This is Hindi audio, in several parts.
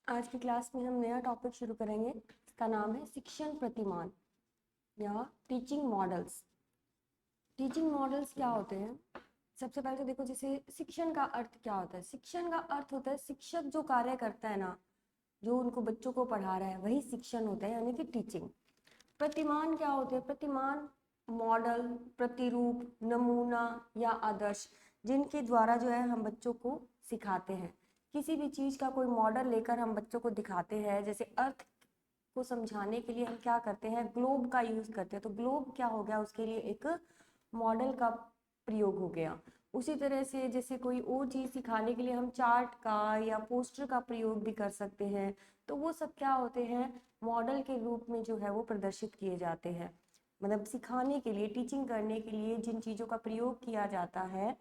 आज की क्लास में हम नया टॉपिक शुरू करेंगे। इसका नाम है शिक्षण प्रतिमान या टीचिंग मॉडल्स। टीचिंग मॉडल्स क्या होते हैं? सबसे पहले तो देखो, जैसे शिक्षण का अर्थ क्या होता है। शिक्षण का अर्थ होता है शिक्षक जो कार्य करता है ना, जो उनको बच्चों को पढ़ा रहा है, वही शिक्षण होता है, यानी कि टीचिंग। प्रतिमान क्या होते हैं? प्रतिमान मॉडल, प्रतिरूप, नमूना या आदर्श, जिनके द्वारा जो है हम बच्चों को सिखाते हैं। किसी भी चीज़ का कोई मॉडल लेकर हम बच्चों को दिखाते हैं। जैसे अर्थ को समझाने के लिए हम क्या करते हैं, ग्लोब का यूज़ करते हैं। तो ग्लोब क्या हो गया, उसके लिए एक मॉडल का प्रयोग हो गया। उसी तरह से जैसे कोई और चीज़ सिखाने के लिए हम चार्ट का या पोस्टर का प्रयोग भी कर सकते हैं। तो वो सब क्या होते हैं, मॉडल के रूप में जो है वो प्रदर्शित किए जाते हैं। मतलब सिखाने के लिए, टीचिंग करने के लिए जिन चीज़ों का प्रयोग किया जाता है,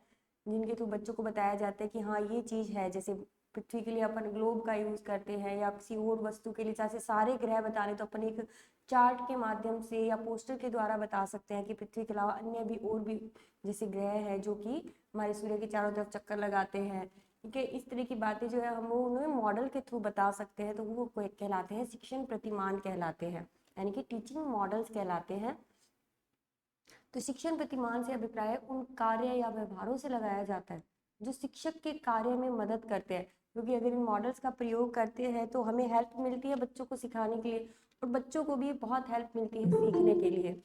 जिनके थ्रू बच्चों को बताया जाता है कि हाँ ये चीज़ है। जैसे पृथ्वी के लिए अपन ग्लोब का यूज़ करते हैं, या किसी और वस्तु के लिए जैसे सारे ग्रह बताने, तो अपन एक चार्ट के माध्यम से या पोस्टर के द्वारा बता सकते हैं कि पृथ्वी के अलावा अन्य भी और भी जैसे ग्रह है जो कि हमारे सूर्य के चारों तरफ चक्कर लगाते हैं। ठीक है, इस तरह की बातें जो है हम वो उन्हें मॉडल के थ्रू बता सकते हैं। तो वो कहलाते हैं शिक्षण प्रतिमान कहलाते हैं, यानी कि टीचिंग मॉडल्स कहलाते हैं। तो शिक्षण प्रतिमान से अभिप्राय उन कार्य या व्यवहारों से लगाया जाता है जो शिक्षक के कार्य में मदद करते हैं। क्योंकि अगर इन मॉडल्स का प्रयोग करते हैं तो हमें हेल्प मिलती है बच्चों को सिखाने के लिए, और बच्चों को भी बहुत हेल्प मिलती है सीखने के लिए।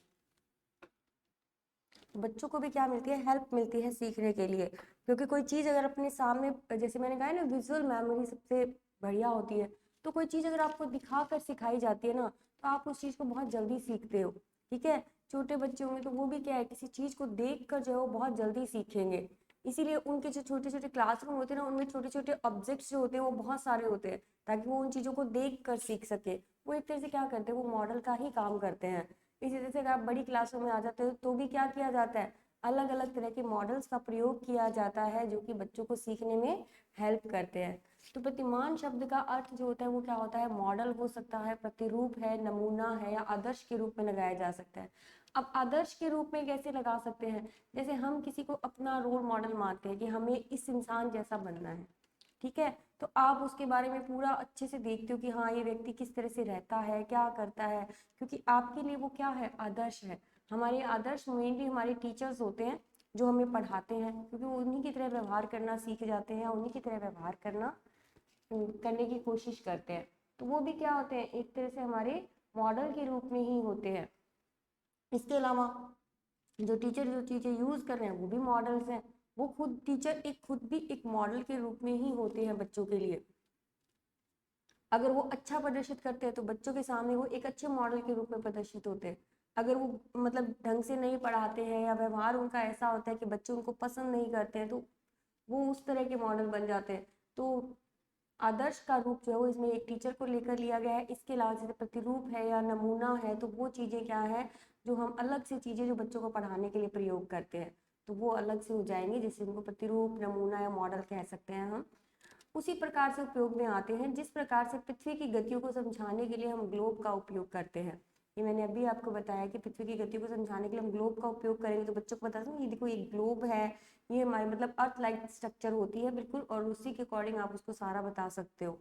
बच्चों को भी क्या मिलती है, हेल्प मिलती है सीखने के लिए। क्योंकि कोई चीज़ अगर अपने सामने, जैसे मैंने कहा है ना, विजुअल मेमोरी सबसे बढ़िया होती है। तो कोई चीज़ अगर आपको दिखा कर सिखाई जाती है ना, तो आप उस चीज़ को बहुत जल्दी सीखते हो। ठीक है, छोटे बच्चे होंगे तो वो भी क्या है, किसी चीज़ को देख कर जो है वो बहुत जल्दी सीखेंगे। इसीलिए उनके जो छोटे छोटे क्लासरूम होते हैं ना, उनमें छोटे छोटे ऑब्जेक्ट्स जो होते हैं वो बहुत सारे होते हैं, ताकि वो उन चीज़ों को देख कर सीख सके। वो एक तरह से क्या करते हैं, वो मॉडल का ही काम करते हैं। इसी तरह से अगर आप बड़ी क्लासों में आ जाते हो तो भी क्या किया जाता है, अलग अलग तरह के मॉडल्स का प्रयोग किया जाता है जो कि बच्चों को सीखने में हेल्प करते हैं। तो प्रतिमान शब्द का अर्थ जो होता है वो क्या होता है, मॉडल हो सकता है, प्रतिरूप है, नमूना है, या आदर्श के रूप में लगाया जा सकता है। अब आदर्श के रूप में कैसे लगा सकते हैं? जैसे हम किसी को अपना रोल मॉडल मानते हैं कि हमें इस इंसान जैसा बनना है। ठीक है, तो आप उसके बारे में पूरा अच्छे से देखते हो कि हाँ ये व्यक्ति किस तरह से रहता है, क्या करता है, क्योंकि आपके लिए वो क्या है, आदर्श है। हमारे आदर्श मेनली हमारे टीचर्स होते हैं जो हमें पढ़ाते हैं, क्योंकि वो उन्हीं की तरह व्यवहार करना सीख जाते हैं, उन्हीं की तरह व्यवहार करने की कोशिश करते हैं। तो वो भी क्या होते हैं, एक तरह से हमारे मॉडल के रूप में ही होते हैं। इसके अलावा जो टीचर जो चीज़ें यूज़ कर रहे हैं वो भी मॉडल्स हैं। वो खुद टीचर एक खुद भी एक मॉडल के रूप में ही होते हैं बच्चों के लिए। अगर वो अच्छा प्रदर्शित करते हैं तो बच्चों के सामने वो एक अच्छे मॉडल के रूप में प्रदर्शित होते हैं। अगर वो मतलब ढंग से नहीं पढ़ाते हैं या व्यवहार उनका ऐसा होता है कि बच्चे उनको पसंद नहीं करते हैं, तो वो उस तरह के मॉडल बन जाते हैं। तो आदर्श का रूप जो है वो इसमें एक टीचर को लेकर लिया गया है। इसके अलावा जैसे प्रतिरूप है या नमूना है, तो वो चीज़ें क्या है, जो हम अलग से चीज़ें जो बच्चों को पढ़ाने के लिए प्रयोग करते हैं, तो वो अलग से हो जाएंगे, जैसे उनको प्रतिरूप, नमूना या मॉडल कह सकते हैं हम। उसी प्रकार से उपयोग में आते हैं जिस प्रकार से पृथ्वी की गतियों को समझाने के लिए हम ग्लोब का उपयोग करते हैं। ये मैंने अभी आपको बताया कि पृथ्वी की गतियों को समझाने के लिए हम ग्लोब का उपयोग करेंगे, तो बच्चों को बता दें ये देखो ये ग्लोब है, ये हमारे मतलब अर्थ लाइक स्ट्रक्चर होती है बिल्कुल, और उसी के अकॉर्डिंग आप उसको सारा बता सकते हो।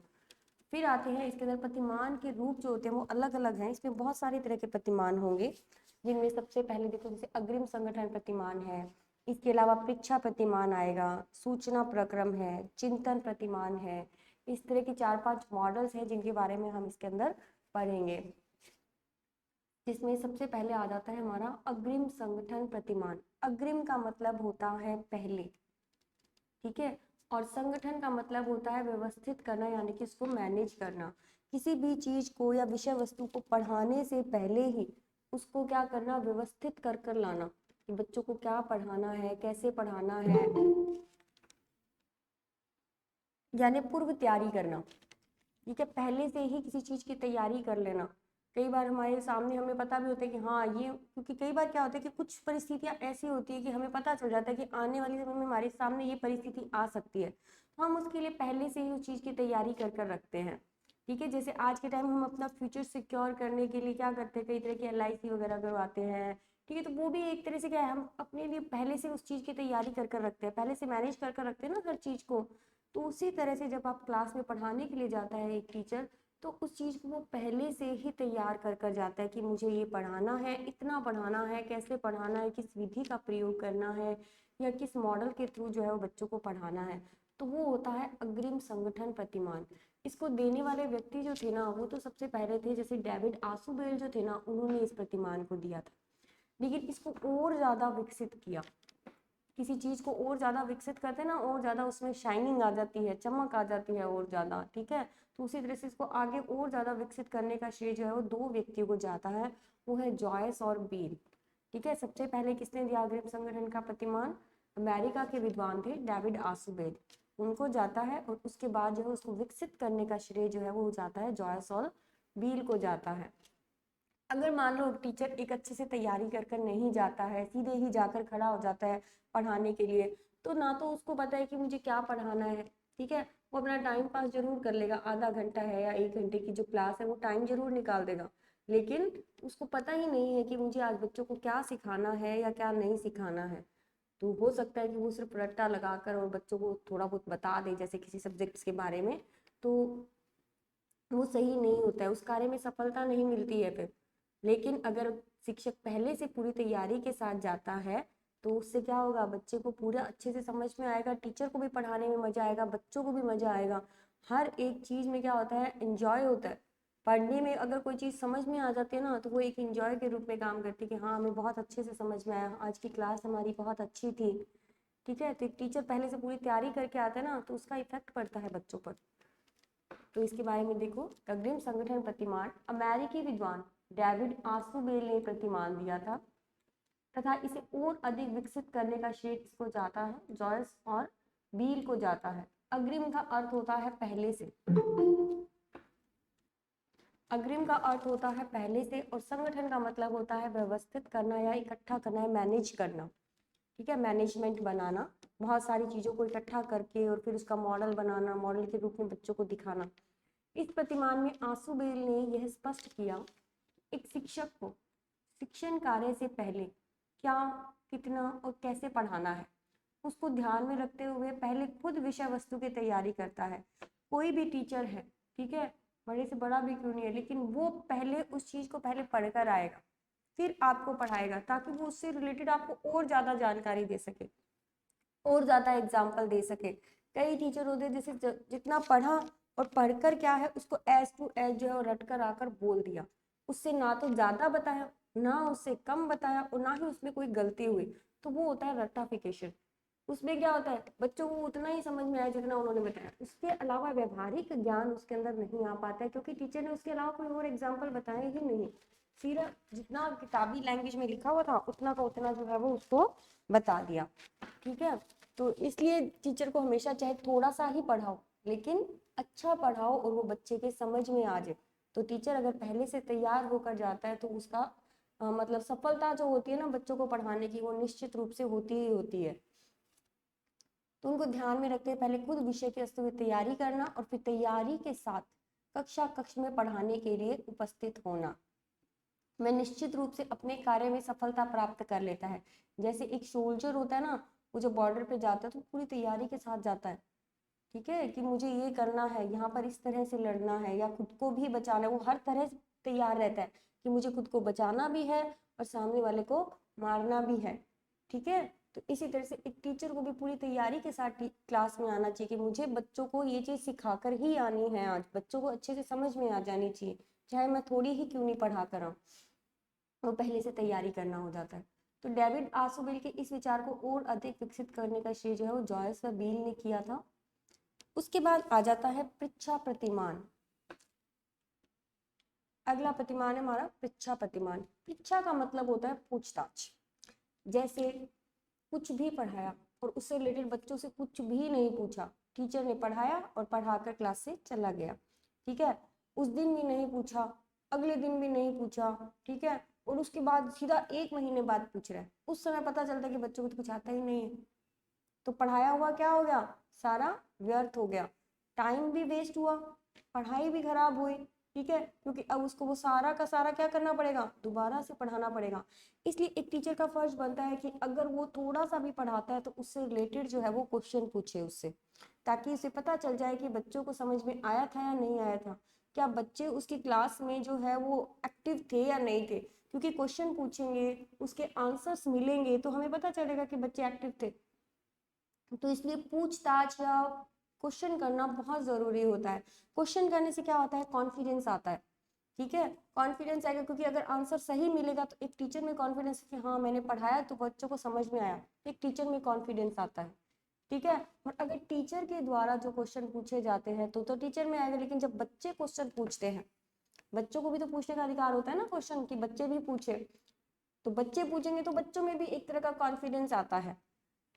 फिर आते हैं इसके अंदर प्रतिमान के रूप जो होते हैं वो अलग अलग हैं। इसमें बहुत सारे तरह के प्रतिमान होंगे, जिनमें सबसे पहले देखो जैसे अग्रिम संगठन प्रतिमान है। इसके अलावा परीक्षा प्रतिमान आएगा, सूचना प्रक्रम है, चिंतन प्रतिमान है। इस तरह के 4-5 मॉडल्स हैं जिनके बारे में हम इसके अंदर पढ़ेंगे। जिसमें सबसे पहले आ जाता है हमारा अग्रिम संगठन प्रतिमान। अग्रिम का मतलब होता है पहले, ठीक है, और संगठन का मतलब होता है व्यवस्थित करना, यानी कि इसको मैनेज करना। किसी भी चीज को या विषय वस्तु को पढ़ाने से पहले ही उसको क्या करना, व्यवस्थित कर कर लाना, कि बच्चों को क्या पढ़ाना है, कैसे पढ़ाना है, यानी पूर्व तैयारी करना। ठीक है, पहले से ही किसी चीज की तैयारी कर लेना। कई बार हमारे सामने हमें पता भी होता है कि हाँ ये, क्योंकि कई बार क्या होता है कि कुछ परिस्थितियां ऐसी होती है कि हमें पता चल जाता है कि आने वाले समय में हमारे सामने ये परिस्थिति आ सकती है, तो हम उसके लिए पहले से ही उस चीज की तैयारी कर कर रखते हैं। ठीक है, जैसे आज के टाइम हम अपना फ्यूचर सिक्योर करने के लिए क्या करते हैं, कई तरह की LIC वगैरह करवाते हैं। ठीक है, तो वो भी एक तरह से क्या है, हम अपने लिए पहले से उस चीज की तैयारी कर कर रखते हैं, पहले से मैनेज कर कर रखते हैं ना हर चीज को। तो उसी तरह से जब आप क्लास में पढ़ाने के लिए जाता है एक टीचर, तो उस चीज़ को वो पहले से ही तैयार कर कर जाता है कि मुझे ये पढ़ाना है, इतना पढ़ाना है, कैसे पढ़ाना है, किस विधि का प्रयोग करना है या किस मॉडल के थ्रू जो है वो बच्चों को पढ़ाना है। तो वो होता है अग्रिम संगठन प्रतिमान। इसको देने वाले व्यक्ति जो थे ना, वो तो सबसे पहले थे, जैसे डेविड आसुबेल जो थे ना, उन्होंने इस प्रतिमान को दिया था। लेकिन इसको और ज़्यादा विकसित किया, किसी चीज़ को और ज़्यादा विकसित करते हैं ना, और ज़्यादा उसमें शाइनिंग आ जाती है, चमक आ जाती है और ज़्यादा, ठीक है। तो उसी तरह से इसको आगे और ज़्यादा विकसित करने का श्रेय जो है वो दो व्यक्तियों को जाता है, वो है जॉयस और बील, ठीक है। सबसे पहले किसने दिया अग्रिम संगठन का प्रतिमान? अमेरिका के विद्वान थे डेविड आसुबेल, उनको जाता है। और उसके बाद जो है उसको विकसित करने का श्रेय जो है वो जाता है जॉयस और बील को जाता है। अगर मान लो टीचर एक अच्छे से तैयारी कर कर नहीं जाता है, सीधे ही जाकर खड़ा हो जाता है पढ़ाने के लिए, तो ना तो उसको पता है कि मुझे क्या पढ़ाना है, ठीक है। वो अपना टाइम पास जरूर कर लेगा, आधा घंटा है या 1 घंटे की जो क्लास है वो टाइम जरूर निकाल देगा, लेकिन उसको पता ही नहीं है कि मुझे आज बच्चों को क्या सिखाना है या क्या नहीं सिखाना है। तो हो सकता है कि वो सिर्फ रट्टा लगाकर और बच्चों को थोड़ा बहुत बता दे, जैसे किसी सब्जेक्ट्स के बारे में, तो वो सही नहीं होता है, उस कार्य में सफलता नहीं मिलती है फिर। लेकिन अगर शिक्षक पहले से पूरी तैयारी के साथ जाता है, तो उससे क्या होगा, बच्चे को पूरा अच्छे से समझ में आएगा, टीचर को भी पढ़ाने में मजा आएगा, बच्चों को भी मजा आएगा। हर एक चीज में क्या होता है, एंजॉय होता है। पढ़ने में अगर कोई चीज समझ में आ जाती है ना, तो वो एक एंजॉय के रूप में काम करती है कि हाँ हमें बहुत अच्छे से समझ में आया, आज की क्लास हमारी बहुत अच्छी थी, ठीक है। तो एक टीचर पहले से पूरी तैयारी करके आता है ना, तो उसका इफेक्ट पड़ता है बच्चों पर। तो इसके बारे में देखो, अग्रिम संगठन प्रतिमान अमेरिकी विद्वान डेविड आसुबेल ने प्रतिमान दिया था, तथा इसे और अधिक विकसित करने का श्रेय किसको जाता है? जॉयस और बील को जाता है। अग्रिम का अर्थ होता है पहले से, अग्रिम का अर्थ होता है पहले से, और संगठन का मतलब होता है व्यवस्थित करना या इकट्ठा करना, है मैनेज करना, ठीक है, मैनेजमेंट बनाना, बहुत सारी चीजों को इकट्ठा करके और फिर उसका मॉडल बनाना, मॉडल के रूप में बच्चों को दिखाना। इस प्रतिमान में आसुबेल ने यह स्पष्ट किया, एक शिक्षक को शिक्षण कार्य से पहले क्या, कितना और कैसे पढ़ाना है, उसको ध्यान में रखते हुए पहले खुद विषय वस्तु की तैयारी करता है। कोई भी टीचर है, ठीक है, बड़े से बड़ा भी क्यों नहीं है, लेकिन वो पहले उस चीज को पहले पढ़कर आएगा, फिर आपको पढ़ाएगा, ताकि वो उससे रिलेटेड आपको और ज्यादा जानकारी दे सके, और ज्यादा एग्जाम्पल दे सके। कई टीचर होते हैं जैसे जितना पढ़ा और पढ़कर क्या है उसको एज टू एज जो है रट कर आकर बोल दिया, उससे ना तो ज्यादा बताया, ना उससे कम बताया, और ना ही उसमें कोई गलती हुई, तो वो होता है रट्टाफिकेशन। उसमें क्या होता है, बच्चों को उतना ही समझ में आया जितना उन्होंने बताया, उसके अलावा व्यवहारिक ज्ञान उसके अंदर नहीं आ पाता है, क्योंकि टीचर ने उसके अलावा कोई और एग्जाम्पल बताया ही नहीं, सिर्फ जितना किताबी लैंग्वेज में लिखा हुआ था उतना का उतना जो है वो उसको बता दिया, ठीक है। तो इसलिए टीचर को हमेशा चाहे थोड़ा सा ही पढ़ाओ, लेकिन अच्छा पढ़ाओ और वो बच्चे के समझ में आ जाए। तो टीचर अगर पहले से तैयार होकर जाता है तो उसका मतलब सफलता जो होती है ना बच्चों को पढ़ाने की, वो निश्चित रूप से होती ही होती है। तो उनको ध्यान में रखते हुए पहले खुद विषय की वस्तु की तैयारी करना, और फिर तैयारी के साथ कक्ष में पढ़ाने के लिए उपस्थित होना, मैं निश्चित रूप से अपने कार्य में सफलता प्राप्त कर लेता है। जैसे एक सोल्जर होता है ना, वो जो बॉर्डर पे जाता है तो पूरी तैयारी के साथ जाता है, ठीक है, कि मुझे ये करना है, यहाँ पर इस तरह से लड़ना है या खुद को भी बचाना है, वो हर तरह से तैयार रहता है कि मुझे खुद को बचाना भी है और सामने वाले को मारना भी है, ठीक है। तो इसी तरह से एक टीचर को भी पूरी तैयारी के साथ क्लास में आना चाहिए कि मुझे बच्चों को ये चीज़ सिखाकर ही आनी है, आज बच्चों को अच्छे से समझ में आ जानी चाहिए, चाहे मैं थोड़ी ही क्यों नहीं पढ़ा कर आऊँ, वो पहले से तैयारी करना हो जाता है। तो डेविड आसुबेल के इस विचार को और अधिक विकसित करने का श्रेय जो है वो जॉयस व बील ने किया था। उसके बाद आ जाता है पृच्छा प्रतिमान। अगला प्रतिमान है हमारा पृच्छा प्रतिमान। पृच्छा का मतलब होता है पूछताछ। जैसे कुछ भी पढ़ाया और उससे रिलेटेड बच्चों से कुछ भी नहीं पूछा, टीचर ने पढ़ाया और पढ़ाकर क्लास से चला गया, ठीक है, उस दिन भी नहीं पूछा, अगले दिन भी नहीं पूछा, ठीक है, और उसके बाद सीधा 1 महीने बाद पूछ रहा है, उस समय पता चलता है कि बच्चों को तो कुछ आता ही नहीं है। तो पढ़ाया हुआ क्या हो गया, सारा व्यर्थ हो गया, टाइम भी वेस्ट हुआ, पढ़ाई भी खराब हुई, ठीक है, क्योंकि अब उसको वो सारा का सारा क्या करना पड़ेगा, दोबारा से पढ़ाना पड़ेगा। इसलिए एक टीचर का फर्ज बनता है कि अगर वो थोड़ा सा भी पढ़ाता है तो उससे रिलेटेड जो है वो क्वेश्चन पूछे उससे, ताकि उसे पता चल जाए कि बच्चों को समझ में आया था या नहीं आया था, क्या बच्चे उसकी क्लास में जो है वो एक्टिव थे या नहीं थे। क्योंकि क्वेश्चन पूछेंगे, उसके आंसर्स मिलेंगे तो हमें पता चलेगा कि बच्चे एक्टिव थे। तो इसलिए पूछताछ या क्वेश्चन करना बहुत ज़रूरी होता है। क्वेश्चन करने से क्या होता है, कॉन्फिडेंस आता है। ठीक है, कॉन्फिडेंस आएगा, क्योंकि अगर आंसर सही मिलेगा तो एक टीचर में कॉन्फिडेंस कि हाँ मैंने पढ़ाया तो बच्चों को समझ में आया, एक टीचर में कॉन्फिडेंस आता है। ठीक है, और अगर टीचर के द्वारा जो क्वेश्चन पूछे जाते हैं तो टीचर में आएगा, लेकिन जब बच्चे क्वेश्चन पूछते हैं, बच्चों को भी तो पूछने का अधिकार होता है ना क्वेश्चन, कि बच्चे भी पूछे, तो बच्चे पूछेंगे तो बच्चों में भी एक तरह का कॉन्फिडेंस आता है।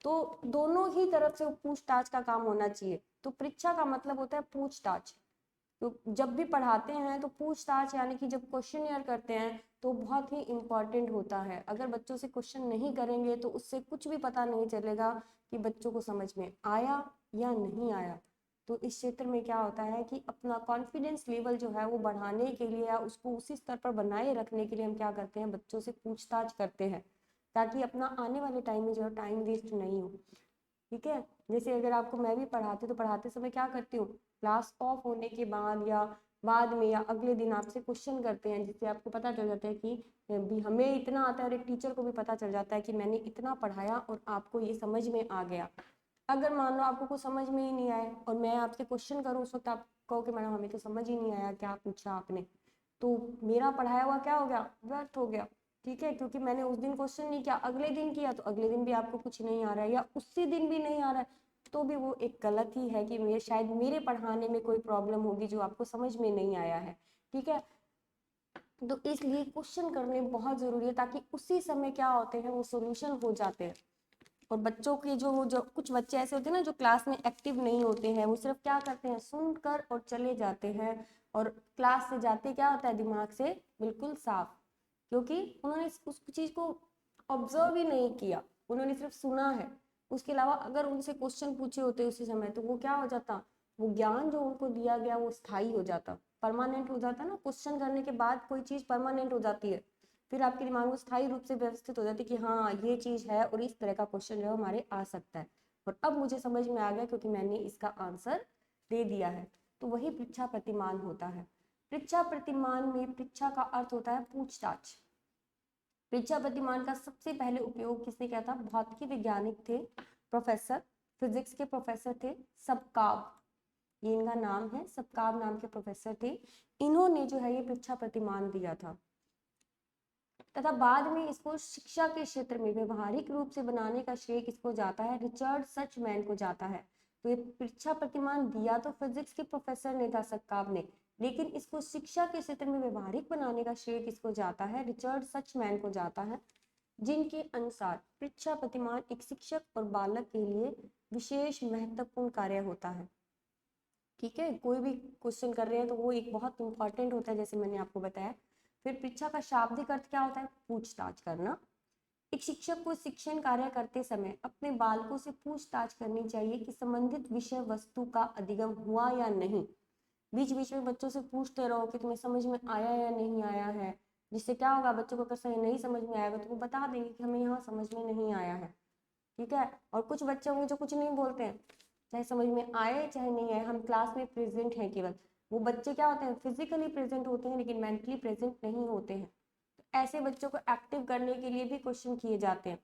तो दोनों ही तरफ से पूछताछ का काम होना चाहिए। तो परीक्षा का मतलब होता है पूछताछ। तो जब भी पढ़ाते हैं तो पूछताछ यानी कि जब क्वेश्चन करते हैं तो बहुत ही इम्पॉर्टेंट होता है। अगर बच्चों से क्वेश्चन नहीं करेंगे तो उससे कुछ भी पता नहीं चलेगा कि बच्चों को समझ में आया या नहीं आया। तो इस क्षेत्र में क्या होता है कि अपना कॉन्फिडेंस लेवल जो है वो बढ़ाने के लिए या उसको उसी स्तर पर बनाए रखने के लिए हम क्या करते हैं, बच्चों से पूछताछ करते हैं, ताकि अपना आने वाले टाइम में जो है टाइम वेस्ट नहीं हो। ठीक है, जैसे अगर आपको मैं भी पढ़ाती तो पढ़ाते समय क्या करती हूँ, क्लास ऑफ होने के बाद या बाद में या अगले दिन आपसे क्वेश्चन करते हैं, जिससे आपको पता चल जाता है कि भी हमें इतना आता है और एक टीचर को भी पता चल जाता है कि मैंने इतना पढ़ाया और आपको ये समझ में आ गया। अगर मान लो आपको कुछ समझ में ही नहीं आया और मैं आपसे क्वेश्चन करूँ उस वक्त आप कहो कि मैडम हमें तो समझ ही नहीं आया क्या पूछा आपने, तो मेरा पढ़ाया हुआ क्या हो गया, व्यर्थ हो गया। ठीक है, क्योंकि मैंने उस दिन क्वेश्चन नहीं किया, अगले दिन किया तो अगले दिन भी आपको कुछ नहीं आ रहा है या उसी दिन भी नहीं आ रहा है, तो भी वो एक गलत ही है कि मेरे शायद मेरे पढ़ाने में कोई प्रॉब्लम होगी जो आपको समझ में नहीं आया है। ठीक है, तो इसलिए क्वेश्चन करने बहुत जरूरी है, ताकि उसी समय क्या होते हैं वो सोल्यूशन हो जाते हैं। और बच्चों के जो कुछ बच्चे ऐसे होते हैं ना जो क्लास में एक्टिव नहीं होते हैं, वो सिर्फ क्या करते हैं, सुनकर और चले जाते हैं, और क्लास से जाते क्या होता है, दिमाग से बिल्कुल साफ, क्योंकि उन्होंने उस चीज को ऑब्जर्व ही नहीं किया, उन्होंने सिर्फ सुना है। उसके अलावा अगर उनसे क्वेश्चन पूछे होते उसी समय तो वो क्या हो जाता, वो ज्ञान जो उनको दिया गया वो स्थायी हो जाता, परमानेंट हो जाता ना। क्वेश्चन करने के बाद कोई चीज परमानेंट हो जाती है, फिर आपके दिमाग में स्थायी रूप से व्यवस्थित हो जाती है कि हाँ ये चीज है और इस तरह का क्वेश्चन जो हमारे आ सकता है, और अब मुझे समझ में आ गया क्योंकि मैंने इसका आंसर दे दिया है। तो वही परीक्षा प्रतिमान होता है। परीक्षा प्रतिमान में परीक्षा का अर्थ होता है पूछताछ। परीक्षा प्रतिमान का सबसे पहले उपयोग किसने किया था, भौतिकी वैज्ञानिक थे, प्रोफेसर, फिजिक्स के प्रोफेसर थे सबकाब, ये इनका नाम है, सबकाब नाम के प्रोफेसर थे। इन्होंने जो है ये परीक्षा प्रतिमान दिया था, तथा बाद में इसको शिक्षा के क्षेत्र में व्यवहारिक रूप से बनाने का श्रेय किसको जाता है, रिचर्ड सचमैन को जाता है। तो ये परीक्षा प्रतिमान दिया तो फिजिक्स के प्रोफेसर ने था, सक्काब ने, लेकिन इसको शिक्षा के क्षेत्र में व्यवहारिक बनाने का श्रेय किसको जाता है, रिचर्ड सचमैन को जाता है, जिनके अनुसार परीक्षा प्रतिमान एक शिक्षक और बालक के लिए विशेष महत्वपूर्ण कार्य होता है। ठीक है, कोई भी क्वेश्चन कर रहे हैं तो वो एक बहुत इंपॉर्टेंट होता है, जैसे मैंने आपको बताया। फिर परीक्षा का शाब्दिक अर्थ क्या होता है, पूछताछ करना। एक शिक्षक को शिक्षण कार्य करते समय अपने बालकों से पूछताछ करनी चाहिए कि संबंधित विषय वस्तु का अधिगम हुआ या नहीं। बीच बीच में बच्चों से पूछते रहो कि तुम्हें समझ में आया या नहीं आया है, जिससे क्या होगा, बच्चों को अगर सही नहीं समझ में आएगा तो वो बता देंगे कि हमें यहाँ समझ में नहीं आया है। ठीक है, और कुछ बच्चे होंगे जो कुछ नहीं बोलते हैं, चाहे समझ में आए चाहे नहीं आए, हम क्लास में प्रेजेंट हैं केवल, वो बच्चे क्या होते हैं, फिजिकली प्रेजेंट होते हैं लेकिन मेंटली प्रेजेंट नहीं होते हैं। तो ऐसे बच्चों को एक्टिव करने के लिए भी क्वेश्चन किए जाते हैं।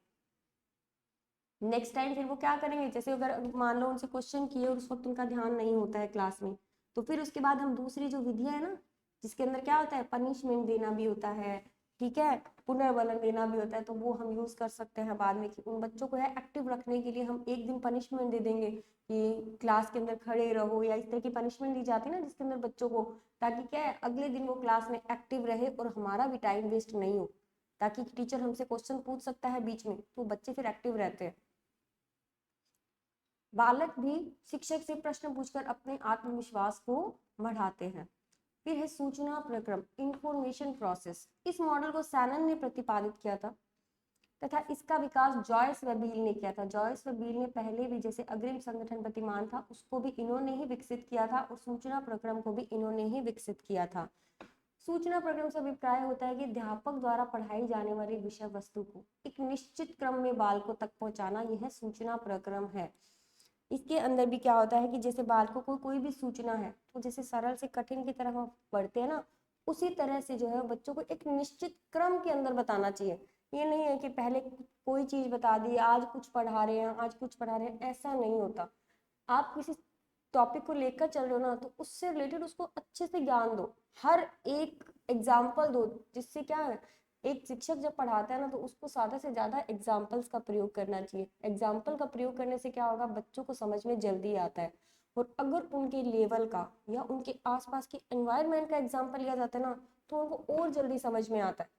नेक्स्ट टाइम फिर वो क्या करेंगे, जैसे अगर मान लो उनसे क्वेश्चन किए और उस वक्त उनका ध्यान नहीं होता है क्लास में, तो फिर उसके बाद हम दूसरी जो विधियां है ना, जिसके अंदर क्या होता है, पनिशमेंट देना भी होता है, ठीक है, पुनर्बलन देना भी होता है, तो वो हम यूज कर सकते हैं बाद में, कि उन बच्चों को है एक्टिव रखने के लिए हम एक दिन पनिशमेंट दे देंगे कि क्लास के अंदर खड़े रहो, या इस तरह की पनिशमेंट दी जाती है ना जिसके अंदर बच्चों को, ताकि क्या है अगले दिन वो क्लास में एक्टिव रहे और हमारा भी टाइम वेस्ट नहीं हो, ताकि टीचर हमसे क्वेश्चन पूछ सकता है बीच में तो बच्चे फिर एक्टिव रहते हैं। बालक भी शिक्षक से प्रश्न पूछकर अपने आत्मविश्वास को बढ़ाते हैं। फिर है सूचना प्रक्रम, इंफॉर्मेशन प्रोसेस। इस मॉडल को सैनन ने प्रतिपादित किया था, तथा इसका विकास जॉयस वेबील ने किया था। जॉयस वेबील ने पहले भी जैसे अग्रिम संगठन प्रतिमान था उसको भी इन्होंने ही विकसित किया था और सूचना प्रक्रम को भी इन्होंने ही विकसित किया था। सूचना प्रक्रम से अभिप्राय होता है कि अध्यापक द्वारा पढ़ाई जाने वाली विषय वस्तु को एक निश्चित क्रम में बालकों तक पहुंचाना, यह सूचना प्रक्रम है। इसके अंदर भी क्या होता है कि जैसे बालकों को कोई भी सूचना है तो जैसे सरल से कठिन की तरफ हम बढ़ते हैं ना, उसी तरह से जो है बच्चों को एक निश्चित क्रम के अंदर बताना चाहिए। ये नहीं है कि पहले कोई चीज बता दी, आज कुछ पढ़ा रहे हैं, आज कुछ पढ़ा रहे हैं, ऐसा नहीं होता। आप किसी टॉपिक को लेकर चल रहे हो ना, तो उससे रिलेटेड उसको अच्छे से ज्ञान दो, हर एक एग्जाम्पल दो, जिससे क्या है, एक शिक्षक जब पढ़ाता है ना तो उसको ज्यादा से ज्यादा एग्जाम्पल्स का प्रयोग करना चाहिए। एग्जाम्पल का प्रयोग करने से क्या होगा, बच्चों को समझ में जल्दी आता है। और अगर उनके लेवल का या उनके आसपास के एनवायरनमेंट का एग्जाम्पल लिया जाता है ना, तो उनको और जल्दी समझ में आता है।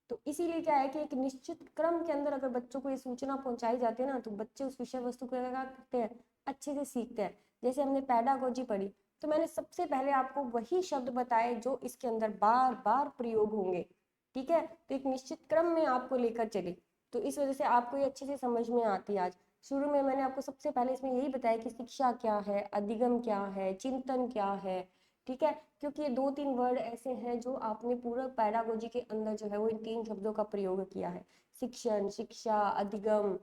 तो इसीलिए क्या है कि एक निश्चित क्रम के अंदर अगर बच्चों को ये सूचना पहुंचाई जाती है ना, तो बच्चे उस विषय वस्तु को क्या करते हैं, अच्छे से सीखते हैं। जैसे हमने पैडागोजी पढ़ी, तो मैंने सबसे पहले आपको वही शब्द बताए जो इसके अंदर बार बार प्रयोग होंगे। ठीक है, तो एक निश्चित क्रम में आपको लेकर चली, तो इस वजह से आपको ये अच्छे से समझ में आती है। आज शुरू में मैंने आपको सबसे पहले इसमें यही बताया कि शिक्षा क्या है, अधिगम क्या है, चिंतन क्या है। ठीक है, क्योंकि ये 2-3 वर्ड ऐसे हैं जो आपने पूरा पैडागोजी के अंदर जो है वो इन 3 शब्दों का प्रयोग किया है। शिक्षण, शिक्षा, अधिगम,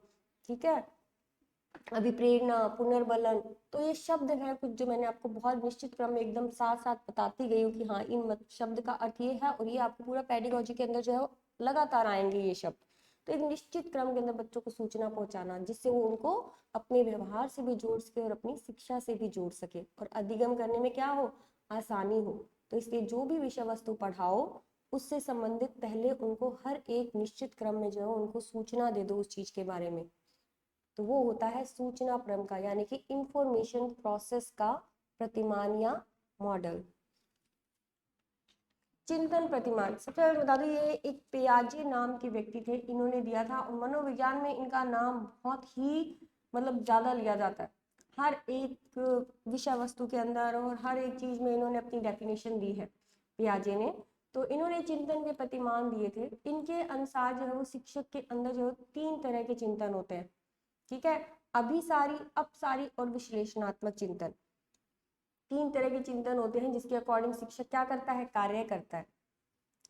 ठीक है, अभिप्रेरणा, पुनर्बलन। तो ये शब्द हैं कुछ जो मैंने आपको बहुत निश्चित क्रम में एकदम साथ साथ बताती गई हूँ कि हाँ इन शब्द का अर्थ ये है, और ये आपको पूरा पेडागोजी के अंदर जो है लगातार आएंगे ये शब्द। तो एक निश्चित क्रम के अंदर बच्चों को सूचना पहुंचाना, जिससे वो उनको अपने व्यवहार से भी जोड़ सके और अपनी शिक्षा से भी जोड़ सके, और अधिगम करने में क्या हो, आसानी हो। तो इसलिए जो भी विषय वस्तु पढ़ाओ उससे संबंधित पहले उनको हर एक निश्चित क्रम में जो है उनको सूचना दे दो उस चीज के बारे में। तो वो होता है सूचना क्रम का, यानी कि इंफॉर्मेशन प्रोसेस का प्रतिमान या मॉडल। चिंतन प्रतिमान, सबसे पहले बता दूं ये एक पियाजे नाम के व्यक्ति थे, इन्होंने दिया था। और मनोविज्ञान में इनका नाम बहुत ही मतलब ज्यादा लिया जाता है, हर एक विषय वस्तु के अंदर और हर एक चीज में इन्होंने अपनी डेफिनेशन दी है पियाजे ने। तो इन्होंने चिंतन के प्रतिमान दिए थे। इनके अनुसार जो है वो शिक्षक के अंदर जो है 3 तरह के चिंतन होते हैं। ठीक है, अभिसारी, अपसारी और विश्लेषणात्मक चिंतन, 3 तरह के चिंतन होते हैं जिसके अकॉर्डिंग शिक्षक क्या करता है, कार्य करता है।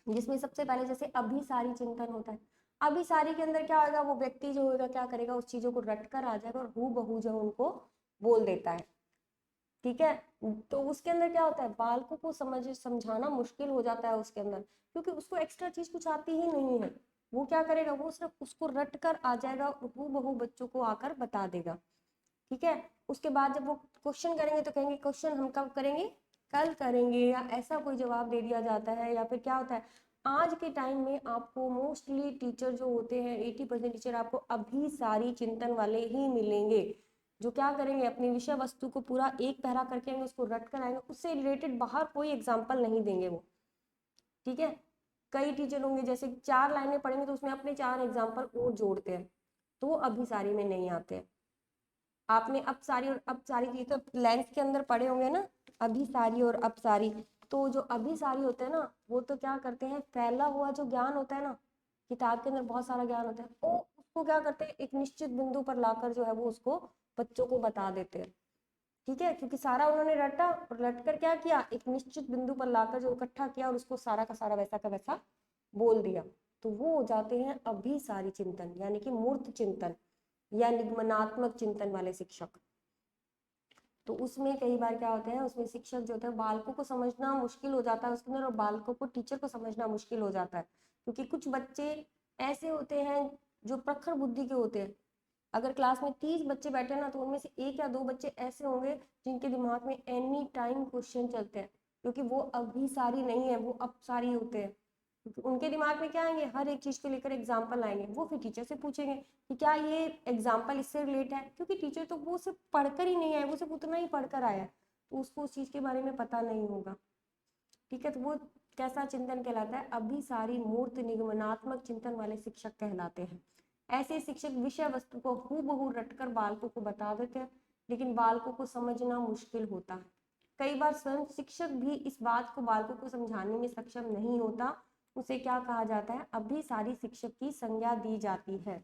जिसमें सबसे पहले जैसे अभिसारी चिंतन होता है। अभिसारी के अंदर क्या होगा, वो व्यक्ति जो होगा क्या करेगा, उस चीजों को रट कर आ जाएगा और हूबहू जो उनको बोल देता है। ठीक है, तो उसके अंदर क्या होता है, बालकों को समझाना मुश्किल हो जाता है उसके अंदर, क्योंकि उसको एक्स्ट्रा चीज कुछ आती ही नहीं है। वो क्या करेगा, वो सिर्फ उसको रट कर आ जाएगा और हूबहू बच्चों को आकर बता देगा। ठीक है, उसके बाद जब वो क्वेश्चन करेंगे तो कहेंगे क्वेश्चन हम कब करेंगे, कल करेंगे, या ऐसा कोई जवाब दे दिया जाता है। या फिर क्या होता है, आज के टाइम में आपको मोस्टली टीचर जो होते हैं 80% टीचर आपको अभी सारी चिंतन वाले ही मिलेंगे, जो क्या करेंगे, अपनी विषय वस्तु को पूरा एक पैरा करके आएंगे, उसको रट कर आएंगे, उससे रिलेटेड बाहर कोई एग्जाम्पल नहीं देंगे वो। ठीक है, कई टीचर होंगे जैसे 4 लाइनें पढ़ेंगे तो उसमें अपने 4 एग्जाम्पल और जोड़ते हैं, तो वो अभी सारी में नहीं आते हैं। आपने अब सारी और अब सारी चीज तो लेंथ के अंदर पढ़े होंगे ना, अभी सारी और अब सारी। तो जो अभी सारी होते हैं ना, वो तो क्या करते हैं, फैला हुआ जो ज्ञान होता है ना, किताब के अंदर बहुत सारा ज्ञान होता है, वो उसको क्या करते हैं, एक निश्चित बिंदु पर लाकर जो है वो उसको बच्चों को बता देते हैं। ठीक है, क्योंकि सारा उन्होंने रटा और रट कर क्या किया, एक निश्चित बिंदु पर लाकर जो इकट्ठा किया और उसको सारा का सारा वैसा का वैसा बोल दिया। तो वो हो जाते हैं अभी सारी चिंतन, यानी कि मूर्त चिंतन या निगमनात्मक चिंतन वाले शिक्षक। तो उसमें कई बार क्या होता है, उसमें शिक्षक जो होता है बालकों को समझना मुश्किल हो जाता है उसके अंदर, और बालकों को टीचर को समझना मुश्किल हो जाता है, क्योंकि कुछ बच्चे ऐसे होते हैं जो प्रखर बुद्धि के होते हैं। अगर क्लास में 30 बच्चे बैठे ना, तो उनमें से 1 या 2 बच्चे ऐसे होंगे जिनके दिमाग में एनी टाइम क्वेश्चन चलते हैं, क्योंकि वो अभी सारी नहीं है, वो अब सारी होते हैं। उनके दिमाग में क्या आएंगे, हर एक चीज को लेकर एग्जाम्पल आएंगे, वो फिर टीचर से पूछेंगे कि क्या ये एग्जाम्पल इससे रिलेट है, क्योंकि टीचर तो वो सिर्फ पढ़कर ही नहीं आया, वो सिर्फ उतना ही पढ़कर आया है, तो उसको उस चीज के बारे में पता नहीं होगा। ठीक है, तो वो कैसा चिंतन कहलाता है, अभी सारी मूर्त निगमनात्मक चिंतन वाले शिक्षक कहलाते हैं। ऐसे शिक्षक विषय वस्तु को हूबहू रटकर बालकों को बता देते हैं, लेकिन बालकों को समझना मुश्किल होता है। कई बार स्वयं शिक्षक भी इस बात को बालकों को समझाने में सक्षम नहीं होता, उसे क्या कहा जाता है, अभिसारी शिक्षक की संज्ञा दी जाती है।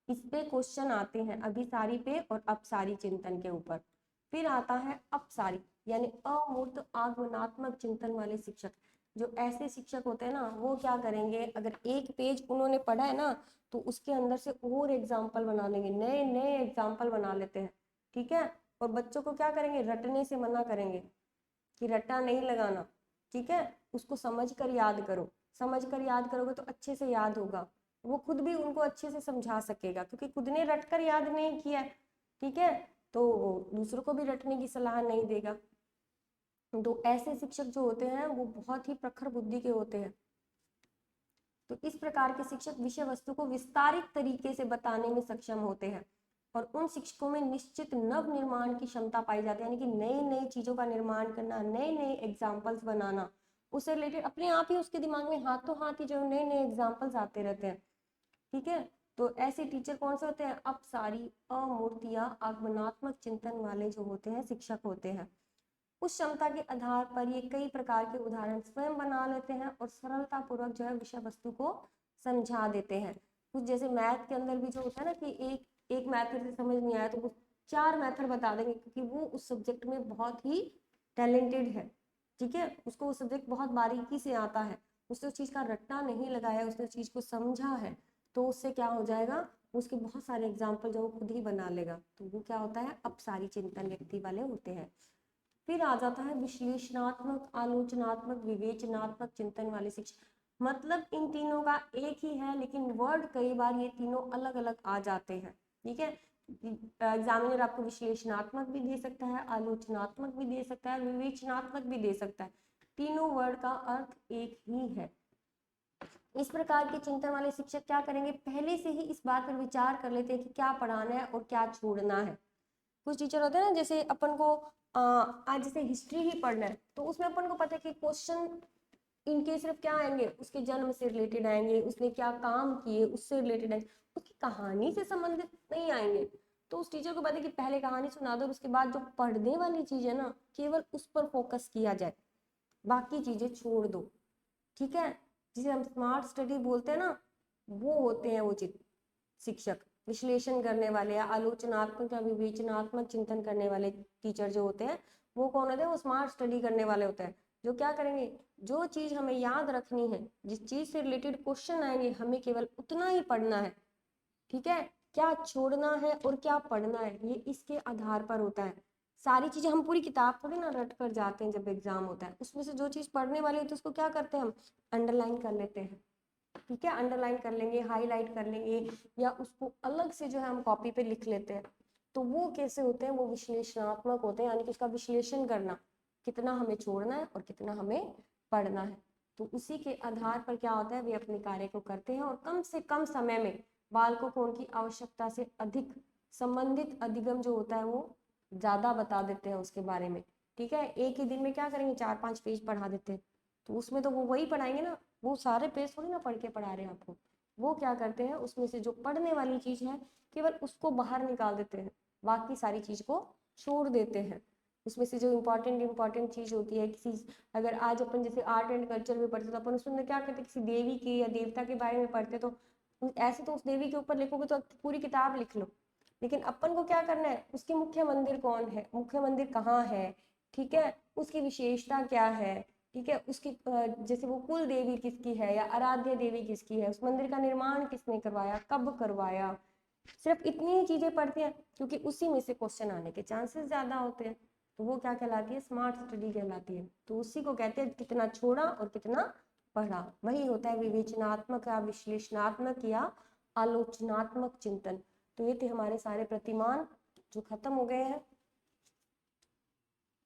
इस पे क्वेश्चन आते हैं अभिसारी पे और अपसारी चिंतन के ऊपर। फिर आता है अपसारी यानी अमूर्त आगमनात्मक चिंतन वाले शिक्षक। जो ऐसे शिक्षक होते हैं ना, वो क्या करेंगे, अगर एक पेज उन्होंने पढ़ा है ना, तो उसके अंदर से और एग्जाम्पल बना लेंगे, नए नए एग्जाम्पल बना लेते हैं, ठीक है। और बच्चों को क्या करेंगे, रटने से मना करेंगे कि रट्टा नहीं लगाना, ठीक है। उसको समझ कर याद करो, समझ कर याद करोगे तो अच्छे से याद होगा। वो खुद भी उनको अच्छे से समझा सकेगा, क्योंकि खुद ने रट कर याद नहीं किया है, ठीक है, तो दूसरों को भी रटने की सलाह नहीं देगा। तो ऐसे शिक्षक जो होते हैं वो बहुत ही प्रखर बुद्धि के होते हैं। तो इस प्रकार के शिक्षक विषय वस्तु को विस्तारित तरीके से बताने में सक्षम होते हैं और उन शिक्षकों में निश्चित नव निर्माण की क्षमता पाई जाती है, यानी कि नई नई चीजों का निर्माण करना, नए नए एग्जाम्पल्स बनाना, उससे रिलेटेड अपने आप ही उसके दिमाग में हाथों हाथ ही जो नए नए एग्जाम्पल्स आते रहते हैं, ठीक है। तो ऐसे टीचर कौन से होते हैं, अपसारी, अमूर्त या आगमनात्मक चिंतन वाले जो होते हैं शिक्षक होते हैं। उस क्षमता के आधार पर ये कई प्रकार के उदाहरण स्वयं बना लेते हैं और सरलता पूर्वक जो है विषय वस्तु को समझा देते हैं। कुछ जैसे मैथ के अंदर भी जो होता है ना कि एक मैथड से समझ नहीं आया तो वो 4 मैथड बता देंगे, क्योंकि वो उस सब्जेक्ट में बहुत ही टैलेंटेड है, ठीक है, उसको वो सब्जेक्ट बहुत बारीकी से आता है, उसने उस चीज़ का रट्टा नहीं लगाया, उसने उस चीज़ को समझा है, तो उससे क्या हो जाएगा, उसके बहुत सारे एग्जाम्पल जो वो खुद ही बना लेगा। तो वो क्या होता है, अपसारी चिंतन व्यक्ति वाले होते हैं। फिर आ जाता है विश्लेषणात्मक, आलोचनात्मक, विवेचनात्मक चिंतन वाले शिक्षक। मतलब इन तीनों का एक ही है, लेकिन वर्ड कई बार ये तीनों अलग अलग आ जाते हैं, ठीक है। एग्जामिनर आपको विश्लेषणात्मक भी दे सकता है, आलोचनात्मक भी दे सकता है, विवेचनात्मक भी दे सकता है, तीनों वर्ड का अर्थ एक ही है। इस प्रकार के चिंतन वाले शिक्षक क्या करेंगे, पहले से ही इस बात पर विचार कर लेते हैं कि क्या पढ़ाना है और क्या छोड़ना है। कुछ टीचर होते हैं ना, जैसे अपन को आज जैसे हिस्ट्री ही पढ़ना है, तो उसमें अपन को पता है कि क्वेश्चन इनके सिर्फ क्या आएंगे, उसके जन्म से रिलेटेड आएंगे, उसने क्या काम किए उससे रिलेटेड आएंगे, उसकी कहानी से संबंधित नहीं आएंगे। तो उस टीचर को पता है कि पहले कहानी सुना दो और उसके बाद जो पढ़ने वाली चीज है ना, केवल उस पर फोकस किया जाए, बाकी चीजें छोड़ दो, ठीक है। जिसे हम स्मार्ट स्टडी बोलते हैं ना, वो होते हैं वो शिक्षक, विश्लेषण करने वाले या आलोचनात्मक या विवेचनात्मक चिंतन करने वाले टीचर जो होते हैं, वो कौन होते हैं, वो स्मार्ट स्टडी करने वाले होते हैं। जो क्या करेंगे, जो चीज हमें याद रखनी है, जिस चीज से रिलेटेड क्वेश्चन आएंगे, हमें केवल उतना ही पढ़ना है, ठीक है। क्या छोड़ना है और क्या पढ़ना है, ये इसके आधार पर होता है। सारी चीजें हम पूरी किताब थोड़ी ना रट कर जाते हैं, जब एग्जाम होता है उसमें से जो चीज पढ़ने वाली होती है उसको क्या करते हैं, हम अंडरलाइन कर लेते हैं, ठीक है, अंडरलाइन कर लेंगे, हाईलाइट कर लेंगे, या उसको अलग से जो है हम कॉपी पे लिख लेते हैं। तो वो कैसे होते हैं, वो विश्लेषणात्मक होते हैं, यानी कि उसका विश्लेषण करना, कितना हमें छोड़ना है और कितना हमें पढ़ना है। तो उसी के आधार पर क्या होता है, वे अपने कार्य को करते हैं और कम से कम समय में बालकों को उनकी आवश्यकता से अधिक संबंधित अधिगम जो होता है वो ज्यादा बता देते हैं उसके बारे में, ठीक है। एक ही दिन में क्या करेंगे, 4-5 पेज पढ़ा देते हैं, तो उसमें तो वो वही पढ़ाएंगे ना, वो सारे पेज थोड़ी ना पढ़ के पढ़ा रहे हैं आपको। वो क्या करते हैं, उसमें से जो पढ़ने वाली चीज है केवल उसको बाहर निकाल देते हैं, बाकी सारी चीज को छोड़ देते हैं। उसमें से जो इम्पोर्टेंट चीज होती है, किसी अगर आज अपन जैसे आर्ट एंड कल्चर में पढ़ते तो अपन उसमें क्या करते, किसी देवी की या देवता के बारे में पढ़ते, तो ऐसे तो उस देवी के ऊपर लिखोगे तो पूरी किताब लिख लो, लेकिन अपन को क्या करना है, उसके मुख्य मंदिर कौन है, मुख्य मंदिर कहाँ है, ठीक है, उसकी विशेषता क्या है, ठीक है, उसकी जैसे वो कुल देवी किसकी है या आराध्य देवी किसकी है, उस मंदिर का निर्माण किसने करवाया, कब करवाया, सिर्फ इतनी ही चीजें पढ़ते हैं, क्योंकि उसी में से क्वेश्चन आने के चांसेस ज्यादा होते हैं। तो वो क्या कहलाती है, स्मार्ट स्टडी कहलाती है। तो उसी को कहते हैं कितना छोड़ा और कितना पढ़ा, वही होता है विवेचनात्मक या विश्लेषणात्मक या आलोचनात्मक चिंतन। तो ये थे हमारे सारे प्रतिमान जो खत्म हो गए हैं।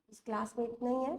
इस क्लास में इतना ही है।